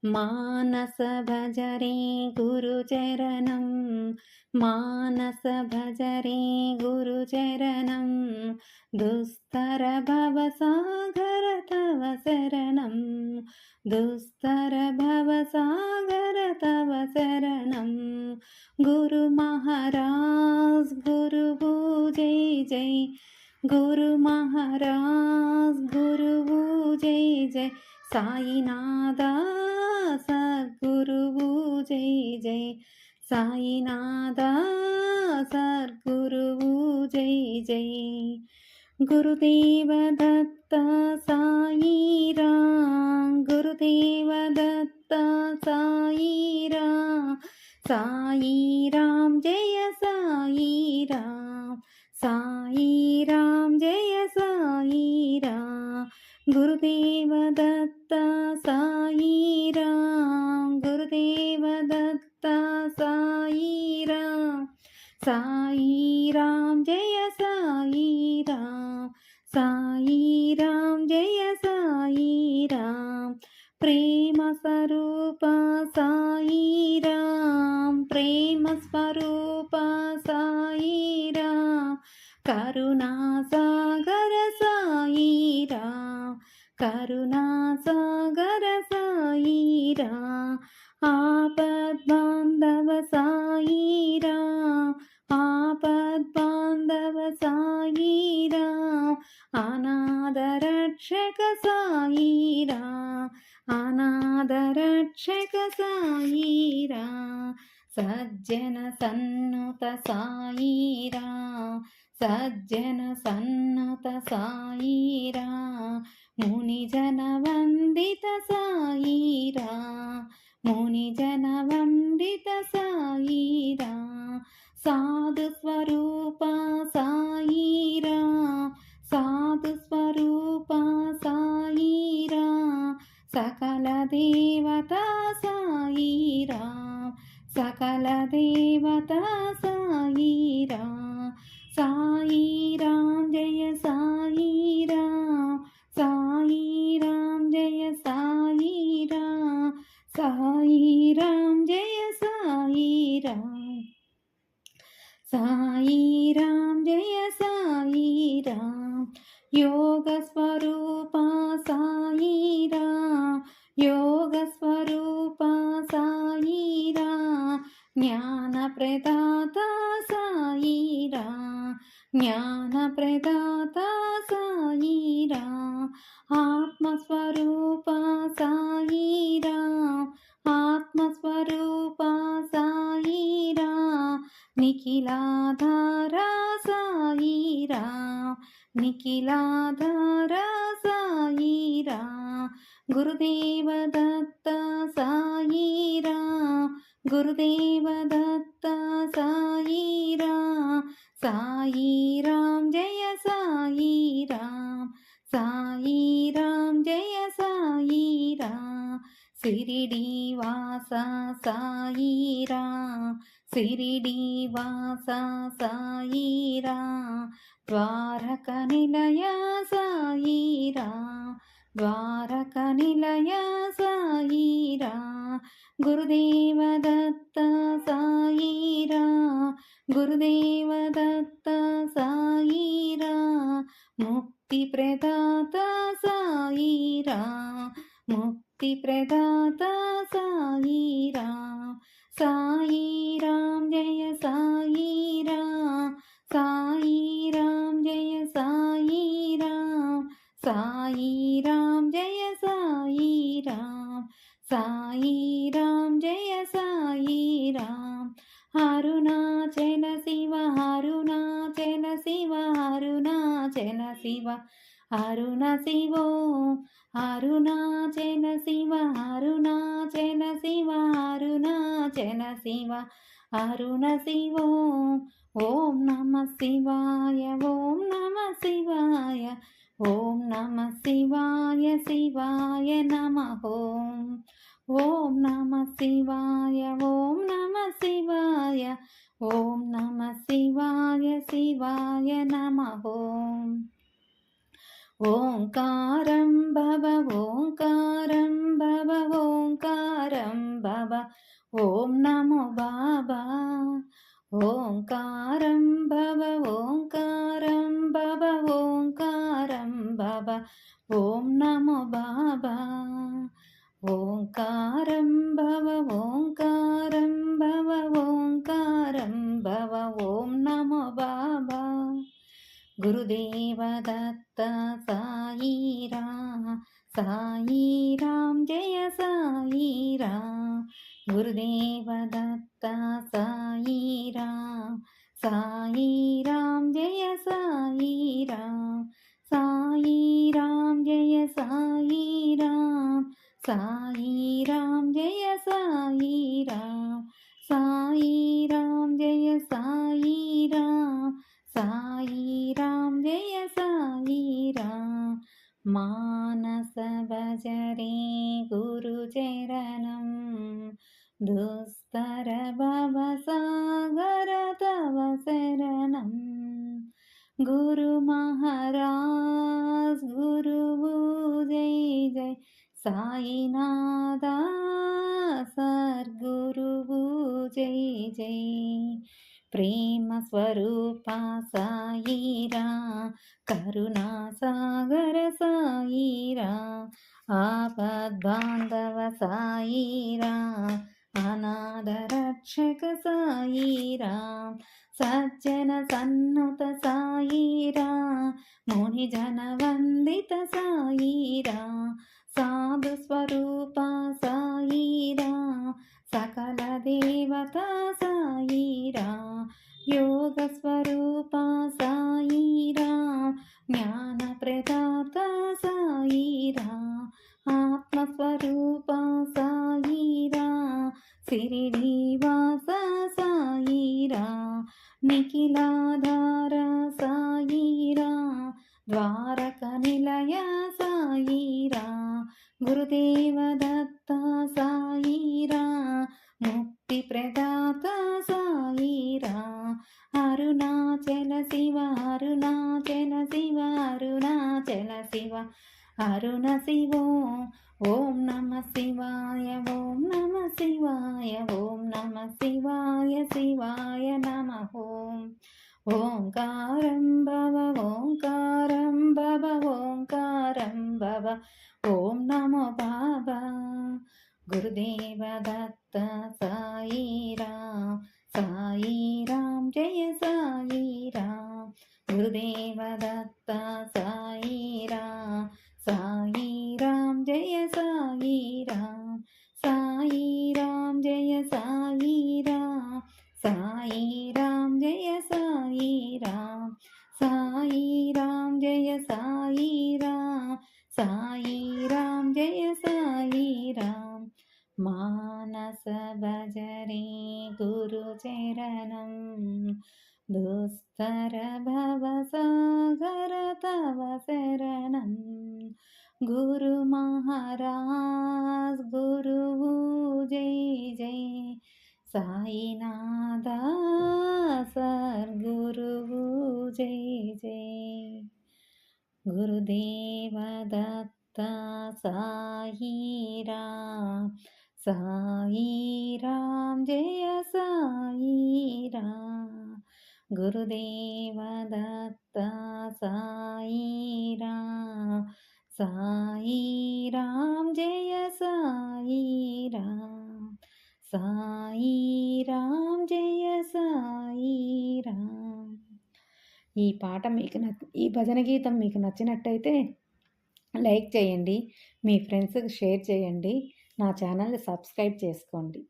మానస భజరే గురుచరణం మానస భజరే గురుచరణం దుస్తర భవసాగర తవ శరణం దుస్తర భవసాగర తవ శరణం గురు మహారాజ్ గురువు జై జై గురు మహారాజ్ గురువు జై జై సాయినాథ సద్గురువు జై జై సాయినాథ సద్గురువు జై జై గురుదేవ దత్త సాయిరాం గురుదేవ దత్త సాయిరాం సాయిరాం జయ సాయిరాం సాయిరాం జయ సాయిరాం గురుదేవ దత్త సాయిరాం గురుదేవ దత్త సాయిరాం సాయిరాం జయ సాయిరాం సాయిరాం జయ సాయిరాం ప్రేమ స్వరూప సాయిరాం ప్రేమ స్వరూప సాయిరాం కరుణా సాగర సాయిరాం కరుణా సాగర సాయిరాం ఆపద్బాంధవ సాయిరాం ఆపద్బాంధవ సాయిరాం అనాథ రక్షక సాయిరాం అనాథ రక్షక సాయిరాం సజ్జన సన్నుత సాయిరాం సజ్జన సన్నుత సాయిరాం మునిజన వందిత సాయిరాం మునిజన వందిత సాయిరాం సాధు స్వరూప సాయిరాం సాధు స్వరూప సాయిరాం సకల దేవతా సాయిరాం సకల దేవతా సాయిరాం సాయిరాం జయ సాయిరాం సాయిరాం జయ సాయిరాం సాయిరాం జయ సాయిరాం సాయిరాం జయ సాయిరాం యోగ స్వరూప సాయిరాం యోగ స్వరూప సాయిరాం జ్ఞాన ప్రదాత సాయిరాం జ్ఞాన ప్రదాత సాయిరాం ఆత్మస్వరూప సాయిరాం ఆత్మస్వరూప సాయిరాం నిఖిలాధార సాయిరాం నిఖిలాధార సాయిరాం గురుదేవ దత్త సాయిరాం గురుదేవ దత్త సాయిరాం సాయిరాం జయ సాయిరాం సాయిరాం జయ సాయిరాం సిరిడి వాస సాయిరాం సిరిడి వాస సాయిరాం ద్వారక నిలయ సాయిరాం ద్వారక నిలయ సాయిరాం గురుదేవ దత్త సాయిరాం గురుదేవ దత్త సాయిరాం ముక్తి ప్రదాత సాయిరాం ముక్తి ప్రదాత సాయిరాం సాయిరాం జయ సాయిరాం సాయిరాం జయ సాయిరాం సాయిరాం జయ సాయిరాం సాయిరాం జయ సాయిరాం అరుణాచల శివ అరుణాచల శివ అరుణాచల శివ అరుణ శివో అరుణాచల శివ అరుణాచల శివ అరుణాచల శివ అరుణ శివో ఓం నమ శివాయ ఓం నమ శివాయ ఓం నమ శివాయ శివాయ నమః ఓం నమ శివాయ ఓం నమ శివాయ ఓం నమ శివాయ శివాయ నమః ఓంకారం భవ ఓంకారం భవ ఓంకారం భవ ఓం నమో బాబా ఓంకారం భవ ఓంకారం భవ ఓంకారం భవ ఓం నమో బాబా ఓంకారం భవ ఓంకారం భవ ఓంకారం భవ ఓం నమో బాబా గురుదేవ దత్త సాయిరా సాయిరాం జయ సాయిరా గురుదేవ దత్త సాయిరా సాయిరాం జయ సాయిరా సాయిరాం జయ సాయిరా సాయిరాం జయ సాయిరా సాయిరాం జయ సాయిరా సాయిరాం జయ సాయిరాం మానస భజరే గురు చరణం దుస్తర భవ సాగర తవ శరణం గురు మహారాజ్ గురువు జై జై సాయినాథ సద్గురువు జై జై ప్రేమ స్వరూప సాయిరా కరుణా సాగర సాయిరా ఆపద్బాంధవ సాయిరా అనాథ రక్షక సాయిరా సజ్జన సన్నుత సాయిరా ముని జన వందిత సాయిరా సాధు స్వరూప సాయిరా సకల దేవత సాయిరా యోగ స్వరూప సాయిరా జ్ఞాన ప్రదాత సాయిరా ఆత్మస్వరూప సాయిరా సిరిడివాస సాయిరా నిఖిలాధార సాయిరా ద్వారక నిలయ సాయిరా గురుదేవ దత్త సాయిరా ముక్తి ప్రదాత సాయిరా అరుణాచల శివ అరుణాచల శివ అరుణాచల శివ అరుణ శివో ఓం నమ శివాయ ఓం నమ శివాయ ఓం నమ శివాయ శివాయ నమ ఓంకారం భవ ఓంకారం భవ ఓంకారం భవ ఓం నమో బాబా గురుదేవ దత్త సాయిరా సాయిరాం జయ సాయిరా గురుదేవ దత్త సాయిరా సాయిరాం జయ సాయిరా సాయిరాం జయ సాయిరా సాయిరాం జయ సాయిరా సాయిరాం జయ సాయిరా సాయిరాం జయ సాయిరా మానస భజరే గురు చరణం దుస్తర భవ సాగర తవ శరణం గురు మహారాజ్ గురువు జై జై సాయినాథ సద్గురువు జై జై గురుదేవ దత్త సాయిరా సాయిరాం జయ సాయిరా గురుదేవ దత్త సాయిరా సాయిరాం జయ సాయిరా సాయిరాం జయ సాయిరా ఈ పాట మీకు ఈ భజన గీతం మీకు నచ్చినట్టయితే లైక్ చేయండి, మీ ఫ్రెండ్స్కి షేర్ చేయండి, నా ఛానల్ని సబ్స్క్రైబ్ చేసుకోండి.